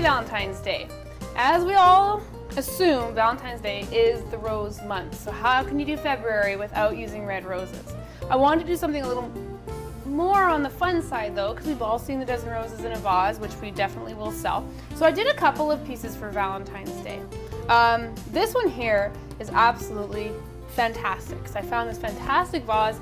Happy Valentine's Day. As we all assume, Valentine's Day is the rose month. So how can you do February without using red roses? I wanted to do something a little more on the fun side though, because we've all seen the dozen roses in a vase, which we definitely will sell. So I did a couple of pieces for Valentine's Day. This one here is absolutely fantastic. So I found this fantastic vase,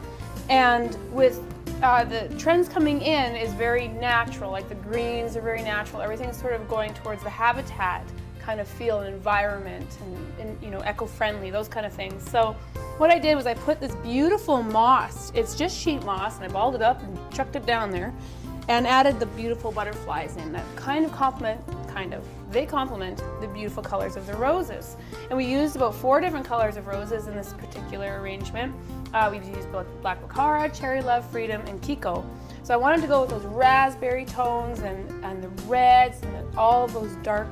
and with the trends coming in is very natural, like the greens are very natural, everything's sort of going towards the habitat kind of feel and environment and you know, eco-friendly, those kind of things. So what I did was I put this beautiful moss, it's just sheet moss, and I balled it up and chucked it down there and added the beautiful butterflies in that they complement the beautiful colors of the roses. And we used about 4 different colors of roses in this particular arrangement. We've used both Black Baccara, Cherry Love, Freedom, and Kiko. So I wanted to go with those raspberry tones and the reds and all of those dark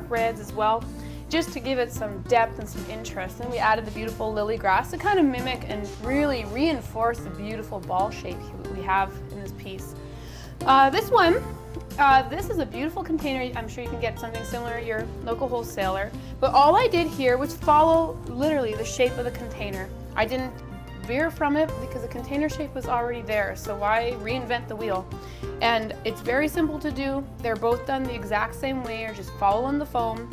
reds as well, just to give it some depth and some interest. And we added the beautiful lily grass to kind of mimic and really reinforce the beautiful ball shape we have in this piece. This is a beautiful container. I'm sure you can get something similar at your local wholesaler. But all I did here was follow literally the shape of the container. I didn't veer from it because the container shape was already there, so why reinvent the wheel? And it's very simple to do. They're both done the exact same way, or just following the foam.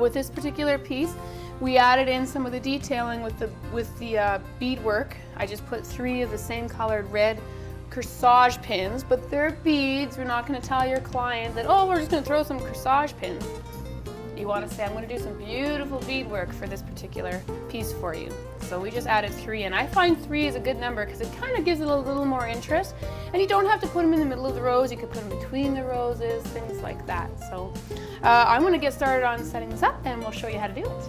With this particular piece, we added in some of the detailing with the beadwork. I just put 3 of the same colored red corsage pins, but they're beads. We're not going to tell your client that, oh, we're just going to throw some corsage pins. You want to say, I'm going to do some beautiful beadwork for this particular piece for you. So we just added 3, and I find 3 is a good number because it kind of gives it a little more interest. And you don't have to put them in the middle of the rose. You could put them between the roses, things like that. So I'm going to get started on setting this up, and we'll show you how to do it.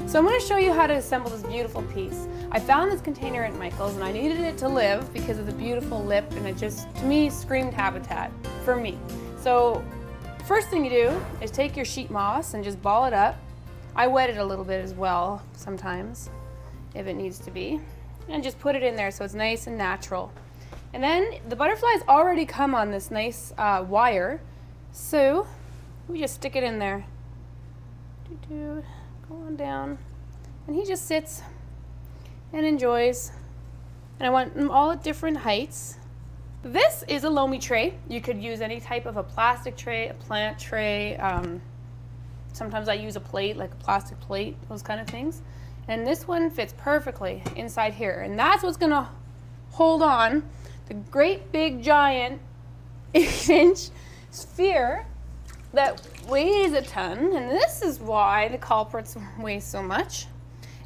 So I'm going to show you how to assemble this beautiful piece. I found this container at Michael's and I needed it to live because of the beautiful lip, and it just, to me, screamed habitat for me. So first thing you do is take your sheet moss and just ball it up. I wet it a little bit as well sometimes if it needs to be, and just put it in there so it's nice and natural. And then the butterflies already come on this nice wire, so we just stick it in there. Go on down, and he just sits and enjoys. And I want them all at different heights. This is a Lomi tray. You could use any type of a plastic tray, a plant tray. Sometimes I use a plate, like a plastic plate, those kind of things. And this one fits perfectly inside here. And that's what's gonna hold on the great big giant 8-inch sphere that weighs a ton, and this is why the culprits weigh so much.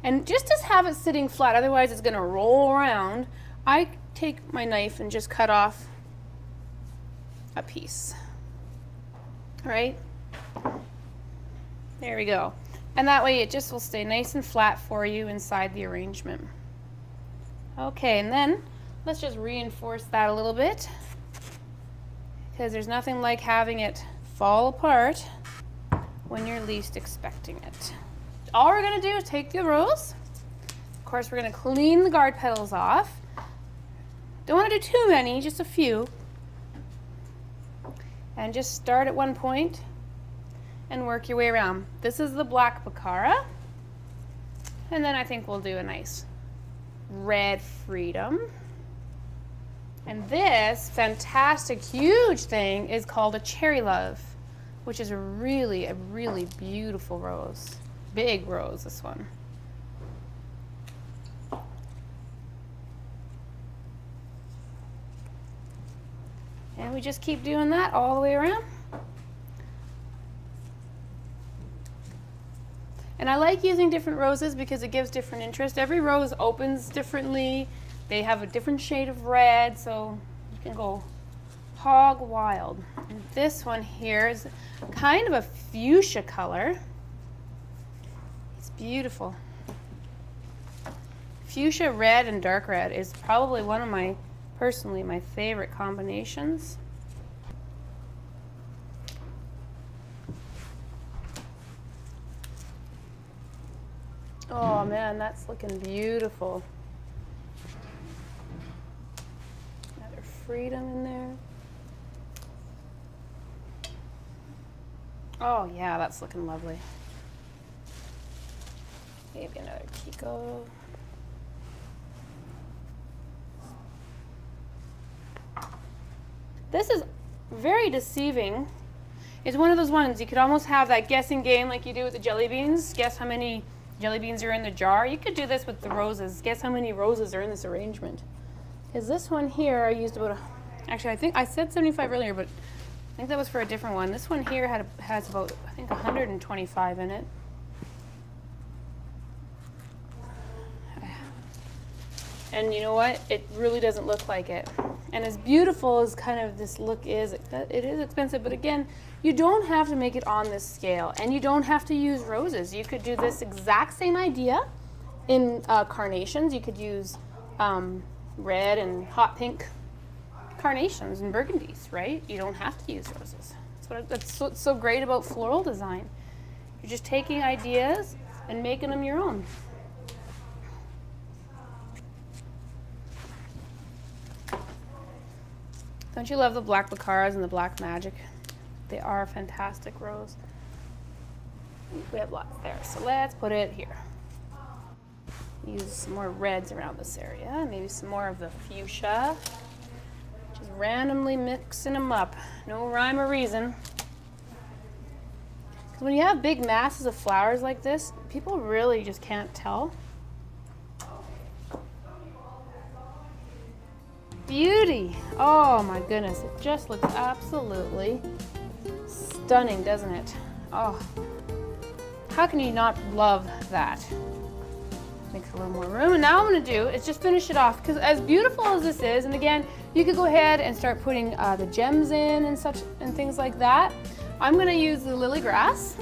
And just to have it sitting flat, otherwise it's gonna roll around, I take my knife and just cut off a piece. All right? There we go. And that way it just will stay nice and flat for you inside the arrangement. Okay, and then let's just reinforce that a little bit, because there's nothing like having it fall apart when you're least expecting it. All we're gonna do is take the rose. Of course, we're gonna clean the guard petals off. Don't wanna do too many, just a few. And just start at one point and work your way around. This is the Black Baccara. And then I think we'll do a nice red Freedom. And this fantastic, huge thing is called a Cherry Love, which is a really beautiful rose. Big rose, this one. And we just keep doing that all the way around. And I like using different roses because it gives different interest. Every rose opens differently. They have a different shade of red, so you can go hog wild. And this one here is kind of a fuchsia color. It's beautiful. Fuchsia red and dark red is probably one of my, personally, my favorite combinations. Oh man, that's looking beautiful. Another freedom in there. Oh yeah, that's looking lovely. Maybe another Kiko. This is very deceiving. It's one of those ones you could almost have that guessing game like you do with the jelly beans. Guess how many jelly beans are in the jar. You could do this with the roses. Guess how many roses are in this arrangement. Because this one here I used about actually I think I said 75 earlier, but I think that was for a different one. This one here has about, I think, 125 in it. And you know what? It really doesn't look like it. And as beautiful as kind of this look is, it is expensive, but again, you don't have to make it on this scale, and you don't have to use roses. You could do this exact same idea in carnations. You could use red and hot pink carnations and burgundies, right? You don't have to use roses. That's what's so great about floral design. You're just taking ideas and making them your own. Don't you love the black Baccaras and the black Magic? They are a fantastic rose. We have lots there, so let's put it here. Use some more reds around this area, maybe some more of the fuchsia. Just randomly mixing them up. No rhyme or reason. Because when you have big masses of flowers like this, people really just can't tell. Beauty! Oh my goodness, it just looks absolutely stunning, doesn't it? Oh, how can you not love that? Makes a little more room. And now what I'm going to do is just finish it off, because as beautiful as this is, and again, you could go ahead and start putting the gems in and such and things like that. I'm going to use the lily grass.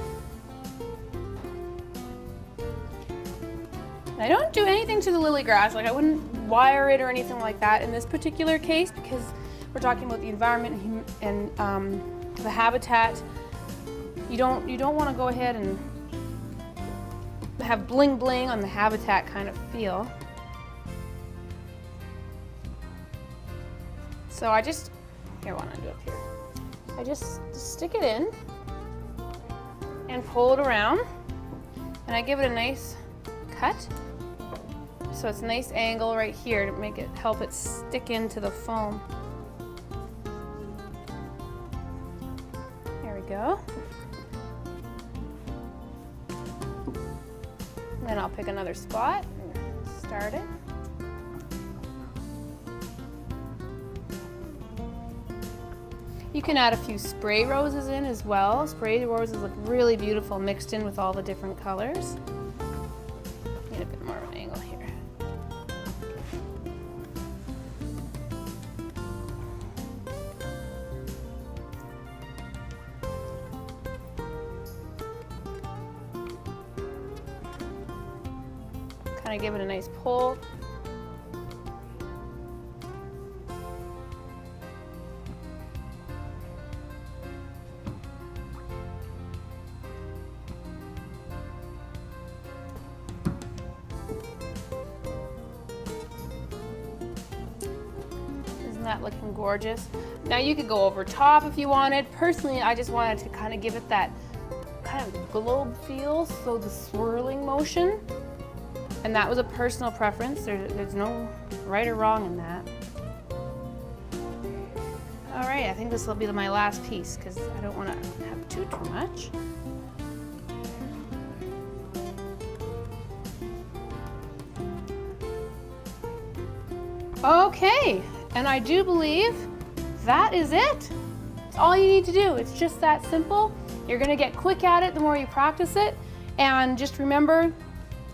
And I don't do anything to the lily grass, like I wouldn't wire it or anything like that in this particular case, because we're talking about the environment and the habitat. You don't want to go ahead and have bling bling on the habitat kind of feel. So I just, here, why don't I do it up here? I just stick it in and pull it around, and I give it a nice cut. So it's a nice angle right here to help it stick into the foam. There we go. And then I'll pick another spot and start it. You can add a few spray roses in as well. Spray roses look really beautiful mixed in with all the different colors. Need a bit more of an angle here. Kind of give it a nice pull. Isn't that looking gorgeous? Now you could go over top if you wanted. Personally, I just wanted to kind of give it that kind of globe feel, so the swirling motion. And that was a personal preference. There's no right or wrong in that. All right, I think this will be my last piece because I don't want to have too much. Okay, and I do believe that is it. It's all you need to do. It's just that simple. You're gonna get quick at it the more you practice it. And just remember,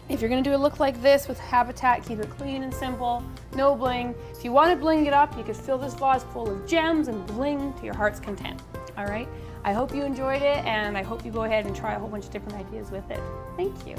if you're gonna do a look like this with habitat, keep it clean and simple, no bling. If you wanna bling it up, you could fill this vase full of gems and bling to your heart's content. All right, I hope you enjoyed it, and I hope you go ahead and try a whole bunch of different ideas with it. Thank you.